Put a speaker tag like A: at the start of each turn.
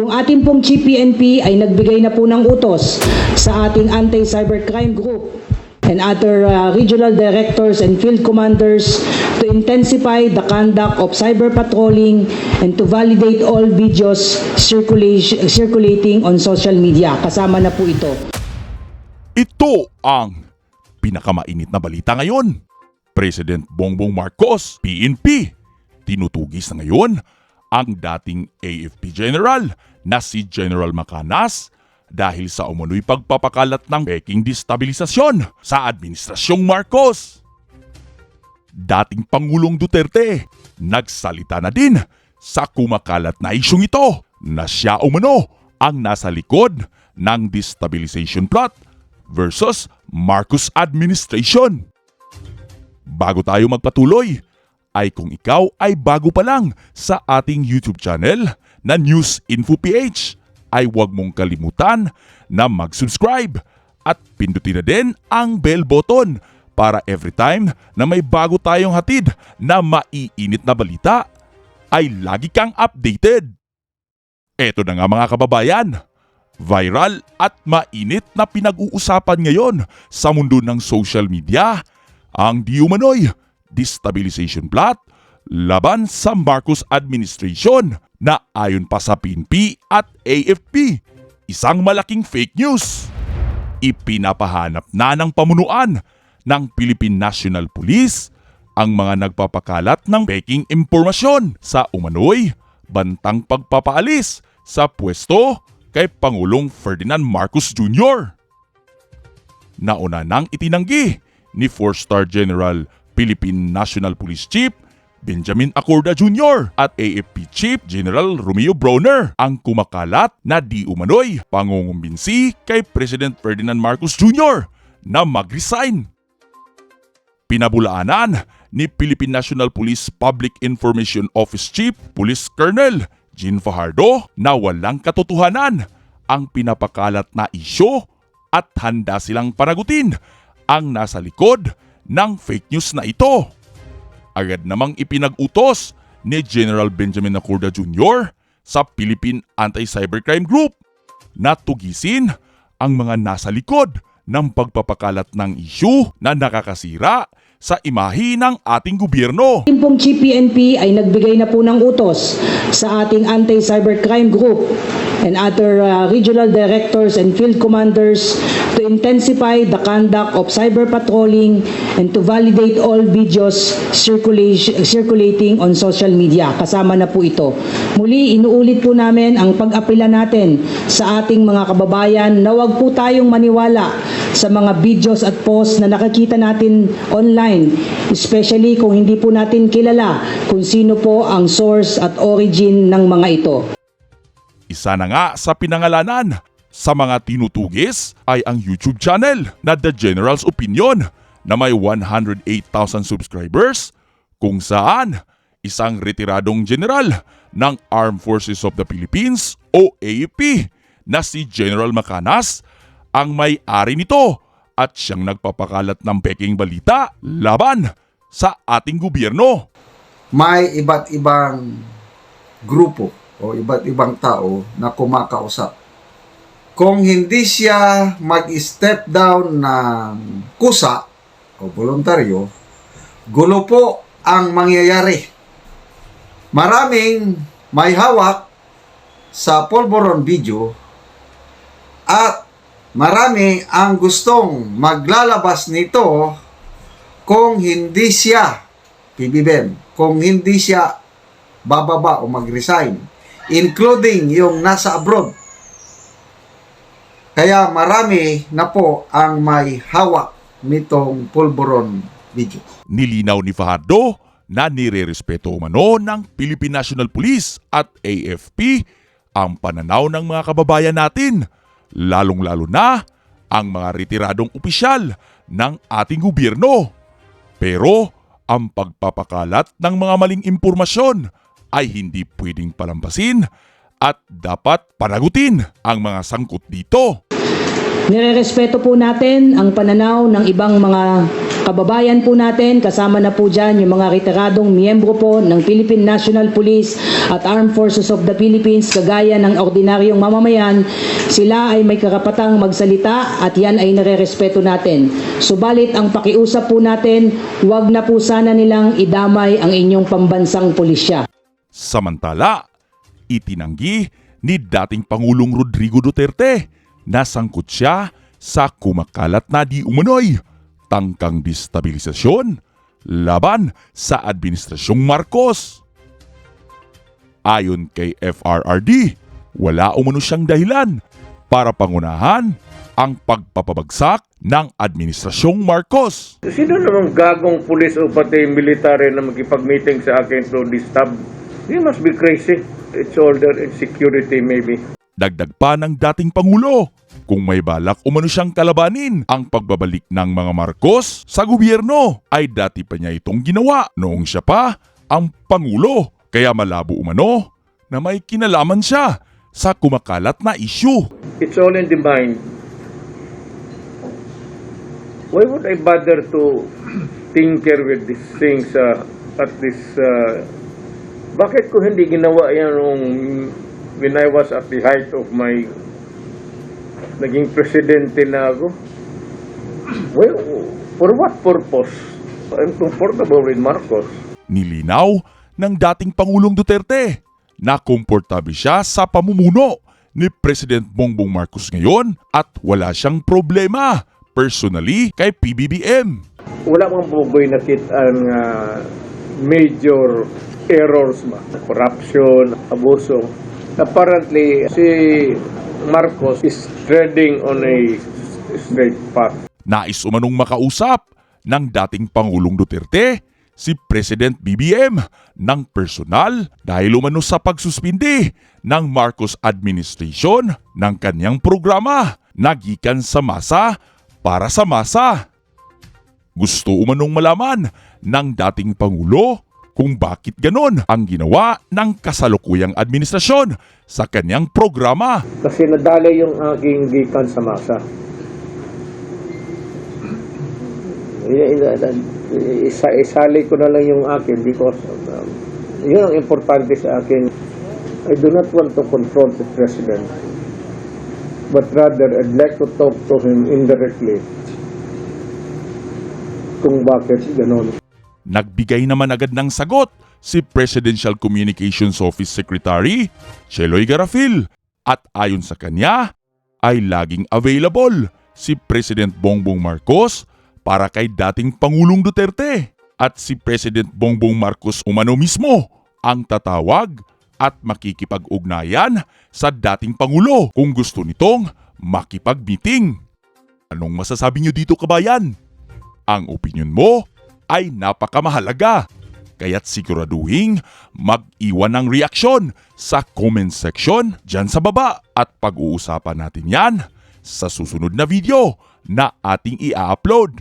A: Yung ating pong Chief PNP ay nagbigay na po ng utos sa ating anti-cybercrime group and other regional directors and field commanders to intensify the conduct of cyber patrolling and to validate all videos circulating on social media. Kasama na po ito.
B: Ito ang pinakamainit na balita ngayon. President Bongbong Marcos, PNP, tinutugis na ngayon ang dating AFP General na si General Macanas dahil sa umunoy pagpapakalat ng peking destabilisasyon sa Administrasyong Marcos. Dating Pangulong Duterte nagsalita na din sa kumakalat na isyong ito na siya umano ang nasa likod ng destabilization plot versus Marcos administration. Bago tayo magpatuloy, ay kung ikaw ay bago pa lang sa ating YouTube channel na News Info PH, ay huwag mong kalimutan na mag-subscribe at pindutin na din ang bell button para every time na may bago tayong hatid na maiinit na balita, ay lagi kang updated. Eto na nga mga kababayan, viral at mainit na pinag-uusapan ngayon sa mundo ng social media ang di umano'y destabilization plot laban sa Marcos administration na ayon pa sa PNP at AFP, isang malaking fake news. Ipinapahanap na ng pamunuan ng Philippine National Police ang mga nagpapakalat ng peking impormasyon sa umano'y bantang pagpapaalis sa pwesto kay Pangulong Ferdinand Marcos Jr. Nauna nang itinanggi ni 4-star General Philippine National Police Chief Benjamin Acorda Jr. at AFP Chief General Romeo Brawner ang kumakalat na di umano'y pangungumbinsi kay President Ferdinand Marcos Jr. na mag-resign. Pinabulaanan ni Philippine National Police Public Information Office Chief Police Colonel Jean Fajardo na walang katotohanan ang pinapakalat na isyo at handa silang panagutin ang nasa likod ng fake news na ito. Agad namang ipinag-utos ni General Benjamin Acorda Jr. sa Philippine Anti-Cybercrime Group na tugisin ang mga nasa likod ng pagpapakalat ng issue na nakakasira sa imahe ng ating gobyerno.
A: Yung pong Chief PNP ay nagbigay na po ng utos sa ating anti-cybercrime group and other regional directors and field commanders to intensify the conduct of cyber patrolling and to validate all videos circulating on social media. Kasama na po ito. Muli, inuulit po namin ang pag-apela natin sa ating mga kababayan na huwag po tayong maniwala sa mga videos at posts na nakikita natin online, especially kung hindi po natin kilala kung sino po ang source at origin ng mga ito.
B: Isa na nga sa pinangalanan sa mga tinutugis ay ang YouTube channel na The General's Opinion na may 108,000 subscribers kung saan isang retiradong general ng Armed Forces of the Philippines o AFP na si General Macanas ang may-ari nito at siyang nagpapakalat ng peking balita laban sa ating gobyerno.
C: May iba't ibang grupo o iba't ibang tao na kumakausap. Kung hindi siya mag-step down ng kusa o voluntaryo, gulo po ang mangyayari. Maraming may hawak sa Polvoron video at marami ang gustong maglalabas nito kung hindi siya PBBM, kung hindi siya bababa o mag-resign, including yung nasa abroad. Kaya marami na po ang may hawak nitong Polvoron video.
B: Nilinaw ni Fajardo na nire-respeto umano ng Philippine National Police at AFP ang pananaw ng mga kababayan natin, lalong-lalo na ang mga retiradong opisyal ng ating gobyerno. Pero ang pagpapakalat ng mga maling impormasyon ay hindi pwedeng palampasin at dapat panagutin ang mga sangkot dito.
A: Nirerespeto po natin ang pananaw ng ibang mga kababayan po natin, kasama na po dyan yung mga retiradong miyembro po ng Philippine National Police at Armed Forces of the Philippines, kagaya ng ordinaryong mamamayan, sila ay may karapatang magsalita at yan ay nare-respeto natin. Subalit ang pakiusap po natin, huwag na po sana nilang idamay ang inyong pambansang pulisya.
B: Samantala, itinanggi ni dating Pangulong Rodrigo Duterte na sangkot siya sa kumakalat na di umano'y tangkang destabilisasyon laban sa Administrasyong Marcos. Ayon kay FRRD, wala umano siyang dahilan para pangunahan ang pagpapabagsak ng Administrasyong Marcos.
D: Sino namang gagong pulis o pati military na makipag-meeting sa akin to disturb? He must be crazy. It's order and security maybe.
B: Dagdag pa ng dating Pangulo, kung may balak umano siyang kalabanin ang pagbabalik ng mga Marcos sa gobyerno, ay dati pa niya itong ginawa noong siya pa ang Pangulo. Kaya malabo umano na may kinalaman siya sa kumakalat na issue.
D: It's all in the mind. Why would I bother to tinker with these things at this... bakit ko hindi ginawa yan nung when I was at the height of my naging presidente na ako? Well, for what purpose? I'm comfortable with Marcos.
B: Nilinaw ng dating Pangulong Duterte na komportable siya sa pamumuno ni President Bongbong Marcos ngayon at wala siyang problema personally kay PBBM.
D: Wala mong buboy nakita ang major errors ba? Corruption, abuso. Apparently, si Marcos is treading on a straight path.
B: Nais umanong makausap ng dating Pangulong Duterte si President BBM ng personal dahil umano sa pagsuspindi ng Marcos administration ng kanyang programa na gikan sa masa para sa masa. Gusto umanong malaman ng dating Pangulo kung bakit ganon ang ginawa ng kasalukuyang administrasyon sa kanyang programa.
D: Kasi nadali yung aking gikan sa masa. Isali ko na lang yung akin because yun ang importante sa akin. I do not want to confront the president, but rather I'd like to talk to him indirectly kung bakit ganon.
B: Nagbigay naman agad ng sagot si Presidential Communications Office Secretary Cheloy Garafil at ayon sa kanya ay laging available si President Bongbong Marcos para kay dating Pangulong Duterte at si President Bongbong Marcos umano mismo ang tatawag at makikipag-ugnayan sa dating Pangulo kung gusto nitong makipag-meeting. Anong masasabi niyo dito, kabayan? Ang opinion mo ay napakamahalaga, kaya't siguraduhin mag-iwan ng reaksyon sa comment section dyan sa baba at pag-uusapan natin yan sa susunod na video na ating i-upload.